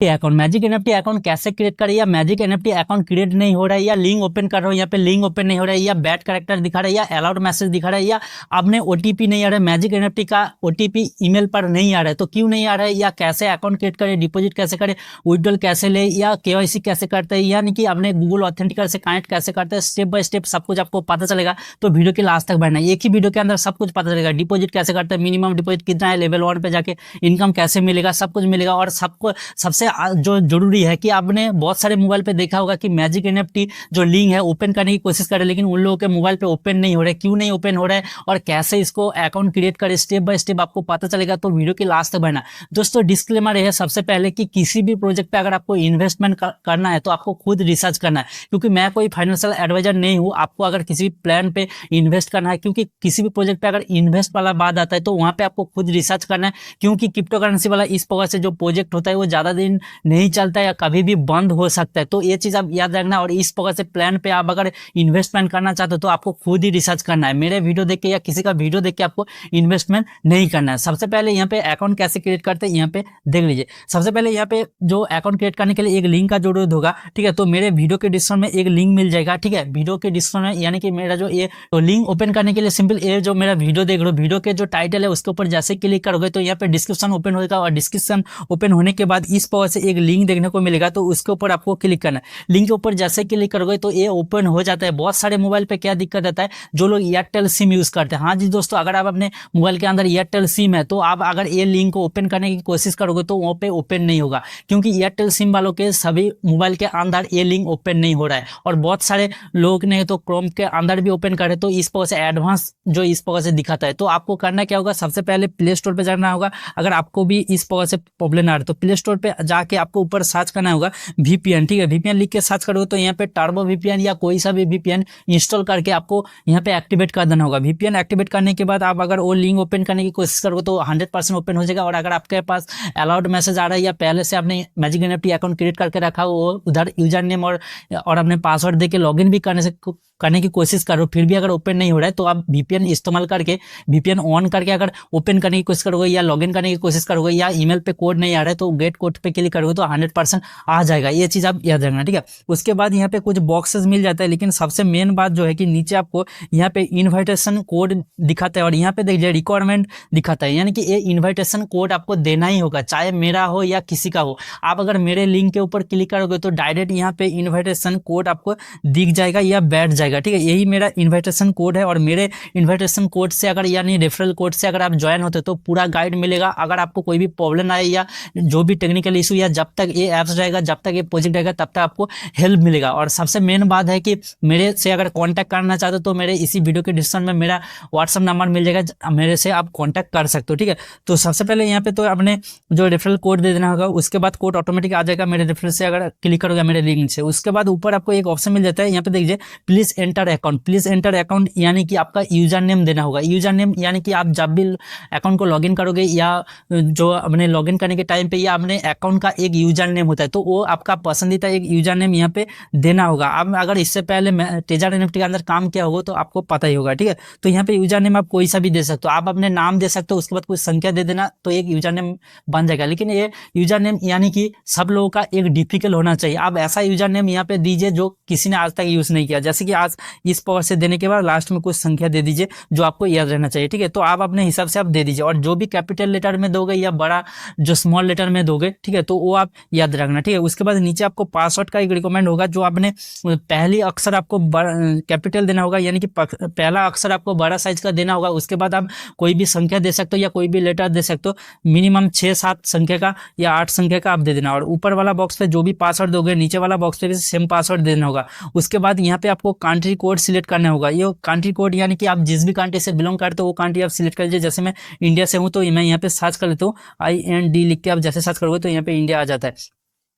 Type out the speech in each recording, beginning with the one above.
Account magic NFT account कैसे create करें, या मैजिक एनएफटी अकाउंट क्रिएट नहीं हो रहा है, या लिंक ओपन कर रहा हूँ यहाँ पे लिंक ओपन नहीं हो रहा है, या बैड कैरेक्टर दिखा रहा है, या अलाउड मैसेज दिखा रहा है, या आपने ओटीपी नहीं आ रहा है, मैजिक एनएफटी का ओटीपी ईमेल पर नहीं आ रहा है, तो क्यों नहीं आ रहा है, या कैसे अकाउंट क्रिएट करें, डिपॉजिट कैसे करें, विड्रॉल कैसे ले, या केवाईसी कैसे करते हैं, यानी कि आपने गूगल ऑथेंटिकेटर से कनेक्ट कैसे करते हैं, स्टेप बाय स्टेप सब कुछ आपको पता चलेगा। तो वीडियो के लास्ट तक बढ़ना, एक ही वीडियो के अंदर सब कुछ पता चलेगा। डिपॉजिट कैसे करते हैं, मिनिमम डिपॉजिट कितना है, लेवल 1 पे जाके इनकम कैसे मिलेगा, सब कुछ मिलेगा। और सबको सबसे जो जरूरी है कि आपने बहुत सारे मोबाइल पे देखा होगा कि मैजिक एनएफटी जो लिंक है ओपन करने की कोशिश करे, लेकिन उन लोगों के मोबाइल पे ओपन नहीं हो रहा है। क्यों नहीं ओपन हो रहा है और कैसे इसको अकाउंट क्रिएट करे, स्टेप बाय स्टेप आपको पता चलेगा। तो वीडियो के लास्ट तक बढ़ना। दोस्तों डिस्क्लेमर है सबसे पहले कि किसी भी प्रोजेक्ट पे अगर आपको इन्वेस्टमेंट करना है तो आपको खुद रिसर्च करना है, क्योंकि मैं कोई फाइनेंशियल एडवाइजर नहीं हूँ। आपको अगर किसी भी प्लान पे इन्वेस्ट करना है, क्योंकि किसी भी प्रोजेक्ट पे अगर इन्वेस्ट वाला बात आता है तो वहां पे आपको खुद रिसर्च करना है, क्योंकि क्रिप्टो करेंसी वाला इस प्रकार से जो प्रोजेक्ट होता है वो ज्यादा दिन नहीं चलता है या कभी भी बंद हो सकता है। तो ये चीज आप याद रखना। और इस प्रकार से प्लान पे आप अगर इन्वेस्टमेंट करना चाहते हो तो आपको खुद ही रिसर्च करना है। मेरे वीडियो देख के या किसी का वीडियो देख के आपको इन्वेस्टमेंट नहीं करना है। सबसे पहले यहाँ पे अकाउंट कैसे क्रिएट करते हैं यहाँ पे देख लीजिए। सबसे पहले यहाँ पे जो अकाउंट क्रिएट करने के लिए एक लिंक का जरूरत होगा, ठीक है। तो मेरे वीडियो के डिस्क्रिप्शन में एक लिंक मिल जाएगा, ठीक है। वीडियो के डिस्क्रिप्शन में यानी कि मेरा जो ये तो लिंक ओपन करने के लिए सिंपल ये जो मेरा वीडियो देख रहे हो, वीडियो के जो टाइटल है उसके ऊपर जैसे क्लिक करोगे तो यहाँ पे डिस्क्रिप्शन ओपन होगा, और डिस्क्रिप्शन ओपन होने के बाद इस प्रकार से एक लिंक देखने को मिलेगा, तो उसके ऊपर आपको क्लिक करना है। लिंक के ऊपर जैसे क्लिक करोगे तो ये ओपन हो जाता है। बहुत सारे मोबाइल पे क्या दिक्कत आता है, जो लोग एयरटेल सिम यूज करते हैं। हाँ जी दोस्तों, अगर आप अपने मोबाइल के अंदर एयरटेल सिम है तो आप अगर ये लिंक को ओपन करने की कोशिश करोगे तो वहाँ पे ओपन नहीं होगा, क्योंकि एयरटेल सिम वालों के सभी मोबाइल के अंदर ये लिंक ओपन नहीं हो रहा है। और बहुत सारे लोग ने तो क्रोम के अंदर भी ओपन करे, तो इस प्रकार से एडवांस जो इस प्रकार से दिखाता है। तो आपको करना क्या होगा, सबसे पहले प्ले स्टोर पे जाना होगा। अगर आपको भी इस प्रकार से प्रॉब्लम आ रहा है तो प्ले स्टोर पे जाके आपको ऊपर सर्च करना होगा VPN, ठीक है। VPN लिख के सर्च करोगे तो यहाँ पे टर्बो VPN या कोई सा भी VPN इंस्टॉल करके आपको यहाँ पे एक्टिवेट कर देना होगा। VPN एक्टिवेट करने के बाद आप अगर वो लिंक ओपन करने की कोशिश करोगे तो 100% ओपन हो जाएगा। और अगर आपके पास अलाउड मैसेज आ रहा है या पहले से आपने मैजिक एनएफटी अकाउंट क्रिएट करके रखा हो, उधर यूजर नेम और अपने पासवर्ड देके लॉगिन भी करने की कोशिश करो, फिर भी अगर ओपन नहीं हो रहा है तो आप VPN इस्तेमाल करके VPN ऑन करके अगर ओपन करने की कोशिश करोगे या लॉगिन करने की कोशिश करोगे, या ईमेल पे कोड नहीं आ रहा है तो गेट कोड पे क्लिक करोगे तो 100% आ जाएगा। ये चीज आप याद रखना, ठीक है। उसके बाद यहाँ पे कुछ बॉक्सेस मिल जाता है, लेकिन सबसे मेन बात जो है कि नीचे आपको यहाँ पे इन्विटेशन कोड दिखाता है और यहाँ पे देखिए रिक्वायरमेंट दिखाता है, यानी कि ये इन्विटेशन कोड आपको देना ही होगा, चाहे मेरा हो या किसी का हो। आप अगर मेरे लिंक के ऊपर क्लिक करोगे तो डायरेक्ट यहाँ पे इन्विटेशन कोड आपको दिख जाएगा या बैठ जाएगा, ठीक है। यही मेरा इन्विटेशन कोड है, और मेरे इन्विटेशन कोड से अगर यानी रेफरल कोड से अगर आप ज्वाइन होते तो पूरा गाइड मिलेगा। अगर आपको कोई भी प्रॉब्लम आए या जो भी टेक्निकल इशू, या जब तक ये ऐप्स रहेगा, जब तक ये प्रोजेक्ट रहेगा, तब तक आपको हेल्प मिलेगा। और सबसे मेन बात है कि मेरे से अगर कांटेक्ट करना चाहते हो तो मेरे इसी वीडियो के डिस्क्रिप्शन में मेरा व्हाट्सएप नंबर मिल जाएगा, मेरे से आप कांटेक्ट कर सकते हो, ठीक है। तो सबसे पहले यहाँ पे तो आपने जो रेफरल कोड दे देना होगा, उसके बाद कोड ऑटोमेटिक आ जाएगा मेरे रेफरल से अगर क्लिक करोगे मेरे लिंक से। उसके बाद ऊपर आपको एक ऑप्शन मिल जाता है, यहाँ पे देखिए please enter account. Please enter account यानी कि आपका यूजर नेम देना होगा। यूजर नेम यानी कि आप जब भी अकाउंट को लॉगिन करोगे या जो अपने लॉगिन करने के टाइम पे या अपने अकाउंट का एक यूजर नेम होता है, तो वो आपका पसंदीदा एक यूजर नेम यहाँ पे देना होगा। अब अगर इससे पहले टेजर एनएफटी के अंदर काम किया होगा तो आपको पता ही होगा, ठीक है। तो यहाँ पे यूजर नेम आप कोई सा भी दे सकते हो, आप अपने नाम दे सकते हो, उसके बाद कुछ संख्या दे देना तो एक यूजर नेम बन जाएगा। लेकिन ये यूजर नेम यानी कि सब लोगों का एक डिफिकल्ट होना चाहिए। आप ऐसा यूजर नेम यहाँ पे दीजिए जो किसी ने आज तक यूज नहीं किया, जैसे कि आज इस पावर से देने के बाद लास्ट में कुछ संख्या दे दीजिए जो आपको याद रहना चाहिए, ठीक है। तो आप अपने हिसाब से आप दे दीजिए, और जो भी कैपिटल लेटर में दोगे या बड़ा जो स्मॉल लेटर में दोगे, ठीक है, तो वो आप याद रखना, ठीक है। उसके बाद नीचे आपको पासवर्ड का एक रिकमेंड होगा, जो आपने पहली अक्षर आपको कैपिटल देना होगा, यानी कि पहला अक्षर आपको बड़ा साइज का देना होगा। उसके बाद आप कोई भी संख्या दे सकते हो या कोई भी लेटर दे सकते हो, मिनिमम 6-7 संख्या का या 8 संख्या का आप दे देना। और ऊपर वाला बॉक्स पे जो भी पासवर्ड दोगे, नीचे वाला बॉक्स पे भी सेम पासवर्ड देना होगा। उसके बाद यहाँ पे आपको कंट्री कोड सिलेक्ट करना होगा। ये कंट्री कोड यानी कि आप जिस भी कंट्री से बिलोंग करते हो वो कंट्री आप सिलेक्ट कर लीजिए। जैसे मैं इंडिया से हूँ तो मैं यहाँ पे सर्च कर लेता हूँ, IND लिख के आप जैसे सर्च करोगे तो यहाँ पे इंडिया आ जाता है।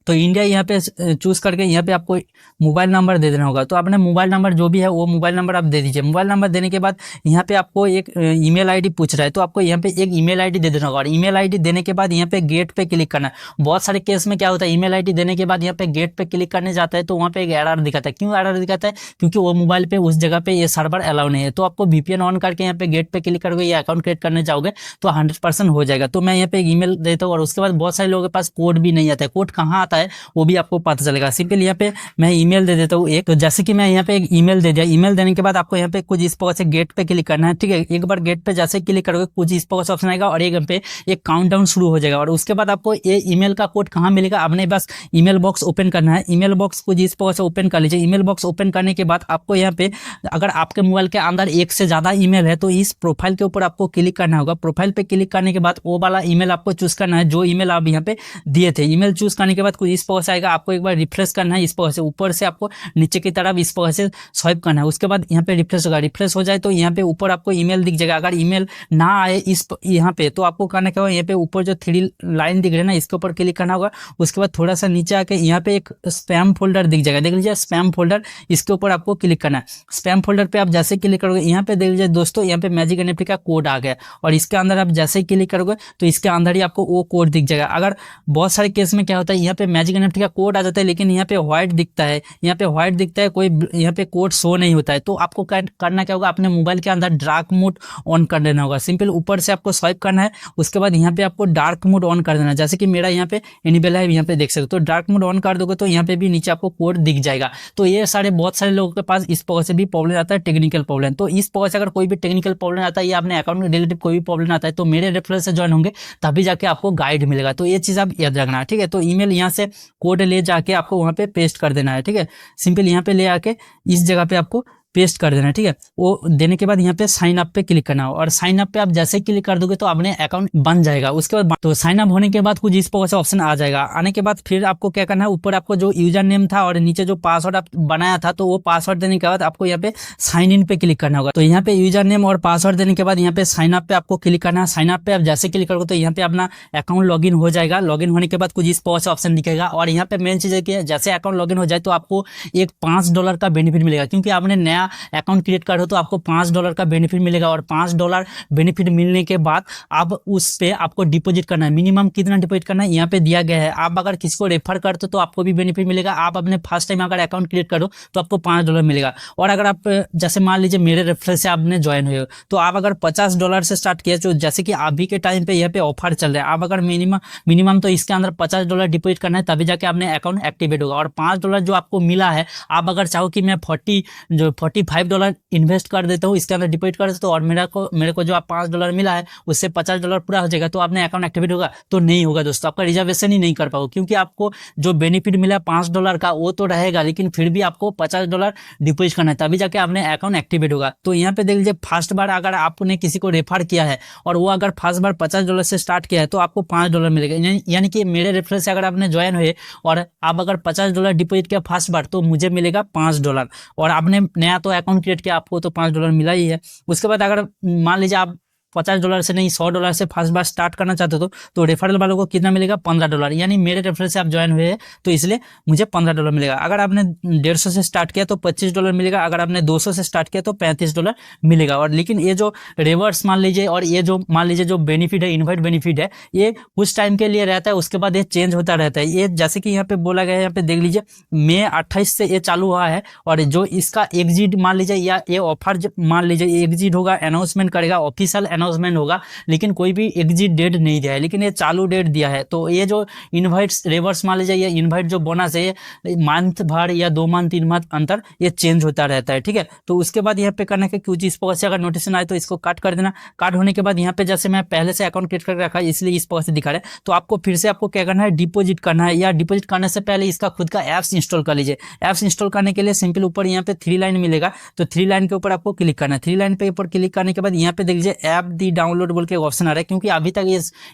तो इंडिया यहाँ पे चूज करके यहाँ पे आपको मोबाइल नंबर दे देना होगा। तो आपने मोबाइल नंबर जो भी है वो मोबाइल नंबर आप दे दीजिए। मोबाइल नंबर देने के बाद यहाँ पे आपको एक ईमेल आईडी पूछ रहा है, तो आपको यहाँ पे एक ईमेल आईडी दे देना होगा। और ईमेल आईडी देने के बाद यहाँ पे गेट पे क्लिक करना है। बहुत सारे केस में क्या होता है, ईमेल आईडी देने के बाद यहाँ पे गेट पे क्लिक करने जाता है तो वहाँ पे एक एरर दिखाता है। क्यों एरर दिखाता है? क्योंकि वो मोबाइल पे उस जगह पे ये सर्वर अलाउ नहीं है। तो आपको वीपीएन ऑन करके यहाँ पे गेट पे क्लिक करोगे या अकाउंट क्रिएट करने जाओगे तो 100% हो जाएगा। तो मैं यहाँ पे एक ईमेल देता हूँ और उसके बाद बहुत सारे लोगों के पास कोड भी नहीं आता है। कोड कहाँ आता है वो भी आपको पता चलेगा। सिंपल यहाँ पे मैं ईमेल दे देता हूँ एक। तो जैसे कि मैं यहाँ पे एक ईमेल दे दिया, ईमेल देने के बाद आपको यहाँ पे कुछ इस प्रकार से गेट पे क्लिक करना है, ठीक है। एक बार गेट पे जैसे क्लिक करोगे कुछ इस प्रकार से ऑप्शन आएगा और एक पे एक काउंटडाउन शुरू हो जाएगा। और उसके बाद आपको ये ईमेल का कोड कहाँ मिलेगा, आपने बस ईमेल बॉक्स ओपन करना है। ईमेल बॉक्स कुछ इस प्रकार से ओपन कर लीजिए। ईमेल बॉक्स ओपन करने के बाद आपको यहाँ पे अगर आपके मोबाइल के अंदर एक से ज्यादा ईमेल है तो इस प्रोफाइल के ऊपर आपको क्लिक करना होगा। प्रोफाइल पे क्लिक करने के बाद वो वाला ईमेल आपको चूज करना है जो ईमेल आप यहाँ पे दिए थे। ईमेल चूज करने के बाद कुछ इस प्रकार से आएगा, आपको एक बार रिफ्रेश करना है। इस प्रकार से ऊपर से आपको नीचे की तरफ इस प्रकार से स्वाइप करना है। उसके बाद यहाँ पे रिफ्रेश होगा। रिफ्रेश हो जाए तो यहाँ पे ऊपर आपको ईमेल दिख जाएगा। अगर ईमेल ना आए इस यहाँ पे तो आपको करना क्या होगा, यहाँ पे ऊपर जो 3 लाइन दिख रही है ना इसके ऊपर क्लिक करना होगा। उसके बाद थोड़ा सा नीचे आके यहाँ पे एक स्पैम फोल्डर दिख जाएगा, देख लीजिए स्पैम फोल्डर, इसके ऊपर आपको क्लिक करना है। स्पैम फोल्डर पे आप जैसे क्लिक करोगे यहाँ पे देख लीजिए दोस्तों, यहाँ पे मैजिक एनएफटी का कोड आ गया और इसके अंदर आप जैसे ही क्लिक करोगे तो इसके अंदर ही आपको वो कोड दिख जाएगा। अगर बहुत सारे केस में क्या होता है, यहाँ पे मैजिक एनएफटी का कोड आ जाता है लेकिन यहाँ पे व्हाइट दिखता है, यहाँ पे व्हाइट दिखता है, कोई यहाँ पे कोड शो नहीं होता है। तो आपको करना क्या होगा, अपने मोबाइल के अंदर डार्क मोड ऑन कर देना होगा। सिंपल ऊपर से आपको स्वाइप करना है। उसके बाद यहाँ पे आपको डार्क मोड ऑन कर देना है। जैसे कि मेरा यहाँ पे एनेबल है, यहाँ पे देख सकते हो। तो डार्क मोड ऑन कर दोगे तो यहाँ पे भी नीचे आपको कोड दिख जाएगा। तो ये सारे बहुत सारे लोगों के पास इस प्रकार से भी प्रॉब्लम आता है, टेक्निकल प्रॉब्लम। तो इस प्रकार से अगर कोई भी टेक्निकल प्रॉब्लम आता है या अपने अकाउंट में रिलेटिव कोई भी प्रॉब्लम आता है तो मेरे रेफरल से ज्वाइन होंगे तभी जाके आपको गाइड मिलेगा। तो ये चीज आप याद रखना है, ठीक है। तो ईमेल यहाँ से कोड ले जाके आपको वहाँ पे पेस्ट कर देना है, ठीक है। सिंपल यहाँ पे ले आके इस जगह पे आपको पेस्ट कर देना है, ठीक है। वो देने के बाद यहाँ पे साइन अप पे क्लिक करना हो और साइन अप पे आप जैसे क्लिक कर दोगे तो अपने अकाउंट बन जाएगा। उसके बाद तो साइन अप होने के बाद कुछ इस प्रकार से ऑप्शन आ जाएगा। आने के बाद फिर आपको क्या करना है, ऊपर आपको जो यूजर नेम था और नीचे जो पासवर्ड आप बनाया था तो वो पासवर्ड देने के बाद आपको यहाँ पे साइन इन पे क्लिक करना होगा। तो यहाँ पे यूजर नेम और पासवर्ड देने के बाद यहाँ पे साइन अप पे आपको क्लिक करना है। साइन अप पे आप जैसे क्लिक करोगे तो यहाँ पे अपना अकाउंट लॉगिन हो जाएगा। लॉगिन होने के बाद कुछ इस प्रकार से ऑप्शन दिखेगा और यहाँ पे मेन चीज है कि जैसे अकाउंट लॉगिन हो जाए तो आपको एक $5 का बेनिफिट मिलेगा, क्योंकि आपने नया अकाउंट क्रिएट करो तो आपको $5 का बेनिफिट मिलेगा। और $5 बेनिफिट मिलने के बाद आप उस पे आपको डिपॉजिट करना है। मिनिमम कितना डिपॉजिट करना है यहाँ पे दिया गया है। आप अगर किसी को रेफर करते हो तो आपको भी बेनिफिट मिलेगा। आप अपने फर्स्ट टाइम अगर अकाउंट क्रिएट करो तो आपको $5 मिलेगा। और अगर आप जैसे मान लीजिए मेरे रेफरल से आपने ज्वाइन हुए हो तो आप अगर $50 से स्टार्ट किया, तो जैसे कि अभी के टाइम पे यहाँ पे ऑफर चल रहा है, आप अगर मिनिमम तो इसके अंदर $50 डिपॉजिट करना है तभी जाके आपने अकाउंट एक्टिवेट होगा। और $5 जो आपको मिला है, आप अगर चाहो कि मैं $45 इन्वेस्ट कर देता हूँ, इसके अंदर डिपॉजिट कर देता हूँ और मेरे को जो आप $5 मिला है उससे $50 पूरा हो जाएगा तो आपने अकाउंट एक्टिवेट होगा? तो नहीं होगा दोस्तों, आपका रिजर्वेशन ही नहीं कर पाओगे, क्योंकि आपको जो बेनिफिट मिला $5 का वो तो रहेगा लेकिन फिर भी आपको $50 डिपॉजिट करना है तभी जाके आपने अकाउंट एक्टिवेट होगा। तो यहाँ पे देख लीजिए, फर्स्ट बार अगर आपने किसी को रेफर किया है और वो अगर फर्स्ट बार $50 से स्टार्ट किया है तो आपको $5 मिलेगा। यानी कि मेरे रेफरल से अगर आपने ज्वाइन हुए और आप अगर $50 डिपॉजिट किया फर्स्ट बार तो मुझे मिलेगा $5। और आपने नया तो अकाउंट क्रिएट किया, आपको तो $5 मिला ही है। उसके बाद अगर मान लीजिए आप $50 से नहीं $100 से फर्स्ट बार स्टार्ट करना चाहते हो तो रेफरल वालों को कितना मिलेगा? $15। यानी मेरे रेफरल से आप ज्वाइन हुए हैं तो इसलिए मुझे $15 मिलेगा। अगर आपने 150 से स्टार्ट किया तो $25 मिलेगा। अगर आपने 200 से स्टार्ट किया तो $35 मिलेगा। और लेकिन ये जो रिवर्स मान लीजिए और ये जो मान लीजिए जो बेनिफिट है, इन्वाइट बेनिफिट है, ये कुछ टाइम के लिए रहता है, उसके बाद ये चेंज होता रहता है। ये जैसे कि यहाँ पे बोला गया है, यहाँ पे देख लीजिए मई 28 से ये चालू हुआ है और जो इसका एग्जिट मान लीजिए या ये ऑफर मान लीजिए एग्जिट होगा, अनाउंसमेंट करेगा, ऑफिशियल अनाउंसमेंट होगा, लेकिन कोई भी एग्जिट डेट नहीं दिया है, लेकिन ये चालू डेट दिया है। तो ये जो इनवाइट्स रिवर्स मान लीजिए, ये इनवाइट जो बोनस है ये मंथ भर या 2 मंथ 3 मंथ अंतर ये चेंज होता रहता है, ठीक है। तो उसके बाद यहाँ पे करना है कुछ इस प्रकार से अगर नोटिफिकेशन आए तो इसको काट कर देना। काट होने के बाद यहाँ पे जैसे मैं पहले से अकाउंट क्रिएट करके रखा है इसलिए इस प्रकार से दिखा रहा है, तो आपको फिर से आपको क्या करना है, डिपॉजिट करना है। या डिपॉजिट करने से पहले इसका खुद का एप्स इंस्टॉल कर लीजिए। एप्स इंस्टॉल करने के लिए सिंपल ऊपर यहाँ पे 3 लाइन मिलेगा, तो 3 लाइन के ऊपर आपको क्लिक करना है। 3 लाइन पे ऊपर क्लिक करने के बाद यहाँ पे देख लीजिए ऐप ऐप दी डाउनलोड बोल के ऑप्शन आ रहा है, क्योंकि अभी तक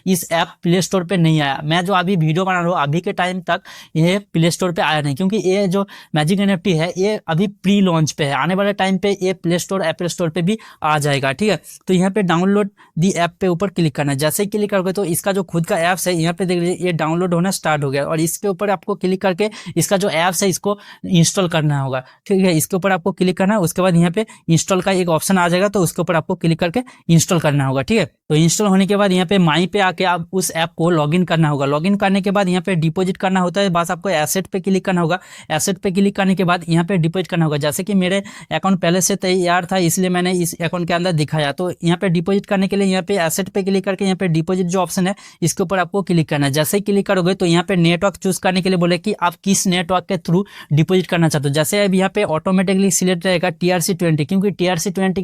इस ऐप प्ले स्टोर पे नहीं आया। मैं जो अभी वीडियो बना रहा हूँ अभी के टाइम तक ये प्ले स्टोर पे आया नहीं, क्योंकि ये जो मैजिक एनएफटी है ये अभी प्री लॉन्च पे है। आने वाले टाइम पे ये प्ले स्टोर एप्पल स्टोर पे भी आ जाएगा, ठीक है। तो यहाँ पे डाउनलोड दी ऐप पे ऊपर क्लिक करना है। जैसे ही क्लिक करोगे तो इसका जो खुद का ऐप्स है यहाँ पे देख लीजिए ये डाउनलोड होना स्टार्ट हो गया, और इसके ऊपर आपको क्लिक करके इसका जो ऐप्स है इसको इंस्टॉल करना होगा, ठीक है। इसके ऊपर आपको क्लिक करना है, उसके बाद यहाँ पे इंस्टॉल का एक ऑप्शन आ जाएगा, तो उसके ऊपर आपको क्लिक करके इंस्टॉल करना होगा, ठीक है। तो इंस्टॉल होने के बाद यहाँ पे माई पे आके आप उस ऐप को लॉगिन करना होगा। लॉगिन करने के बाद यहाँ पे डिपॉजिट करना होता है, बस आपको एसेट पे क्लिक करना होगा। एसेट पे क्लिक करने के बाद यहाँ पे डिपॉजिट करना होगा। जैसे कि मेरे अकाउंट पहले से तैयार था इसलिए मैंने इस अकाउंट के अंदर दिखाया। तो यहाँ पे डिपॉजिट करने के लिए यहाँ पे एसेट पे क्लिक करके यहाँ पे डिपॉजिट जो ऑप्शन है इसके ऊपर आपको क्लिक करना है। जैसे ही क्लिक करोगे तो यहाँ पे नेटवर्क चूज करने के लिए बोले कि आप किस नेटवर्क के थ्रू डिपॉजिट करना चाहते हो। जैसे अब यहाँ पे ऑटोमेटिकली सिलेक्ट रहेगा TRC20, क्योंकि TRC20 के